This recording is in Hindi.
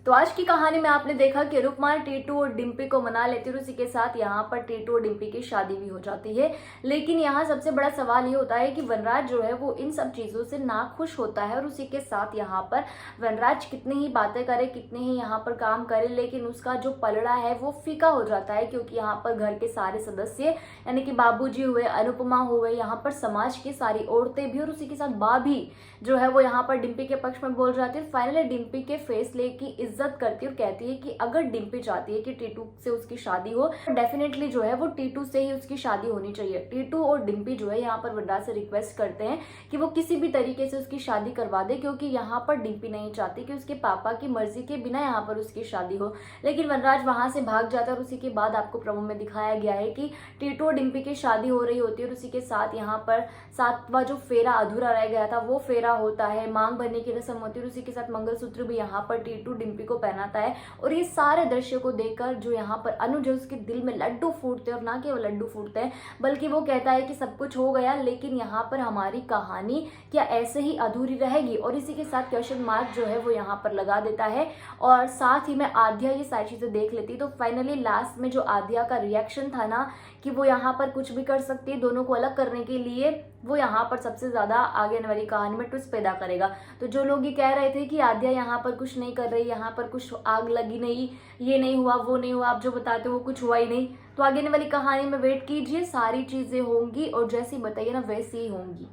तो आज की कहानी में आपने देखा कि रुकमान टीटू और डिम्पी को मना लेती है और उसी के साथ यहाँ पर टीटू और डिम्पी की शादी भी हो जाती है। लेकिन यहाँ सबसे बड़ा सवाल ये होता है कि वनराज जो है वो इन सब चीजों से नाखुश होता है और उसी के साथ यहाँ पर वनराज कितनी ही बातें करे, कितने ही यहाँ पर काम करे, लेकिन उसका जो पलड़ा है वो फीका हो जाता है, क्योंकि यहाँ पर घर के सारे सदस्य यानी कि बाबूजी हुए, अनुपमा हुए, यहाँ पर समाज की सारी औरतें भी और उसी के साथ भाभी जो है वो यहाँ पर डिम्पी के पक्ष में बोल जाती है। फाइनली डिम्पी के फैसले की इज्जत करती है और कहती है कि अगर डिम्पी चाहती है कि टीटू से उसकी शादी हो, डेफिनेटली जो है वो टीटू से ही उसकी शादी होनी चाहिए। टीटू और डिम्पी जो है यहाँ पर वनराज से रिक्वेस्ट करते हैं कि वो किसी भी तरीके से उसकी शादी करवा दे, क्योंकि यहाँ पर डिम्पी नहीं चाहती कि उसके पापा की मर्जी के बिना यहाँ पर उसकी शादी हो। लेकिन वनराज वहां से भाग जाता है और उसी के बाद आपको प्रोमो में दिखाया गया है कि टीटू और डिम्पी की शादी हो रही होती है और उसी के साथ यहाँ पर सातवां जो फेरा अधूरा रह गया था वो फेरा होता है, मांग भरने की रस्म होती है और उसी के साथ मंगलसूत्र भी यहाँ पर टीटू डिम्पी को पहनाता है। और ये सारे दृश्य को देखकर जो यहाँ पर अनुज है उसके दिल में लड्डू फूटते हैं, और ना केवल लड्डू फूटते हैं बल्कि वो कहता है कि सब कुछ हो गया, लेकिन यहाँ पर हमारी कहानी क्या ऐसे ही अधूरी रहेगी। और इसी के साथ क्वेश्चन मार्क जो है वो यहाँ पर लगा देता है और साथ ही में आद्या ये सारी चीजें देख लेती। तो फाइनली लास्ट में जो आद्या का रिएक्शन था ना कि वो यहाँ पर कुछ भी कर सकती है दोनों को अलग करने के लिए, वो यहाँ पर सबसे ज्यादा आगे आने वाली कहानी में ट्विस्ट पैदा करेगा। तो जो लोग ये कह रहे थे कि आद्या यहाँ पर कुछ नहीं कर रही, यहाँ पर कुछ आग लगी नहीं, ये नहीं हुआ, वो नहीं हुआ, आप जो बताते हो वो कुछ हुआ ही नहीं, तो आगे आने वाली कहानी में वेट कीजिए, सारी चीजें होंगी और जैसी बताइए ना वैसी ही होंगी।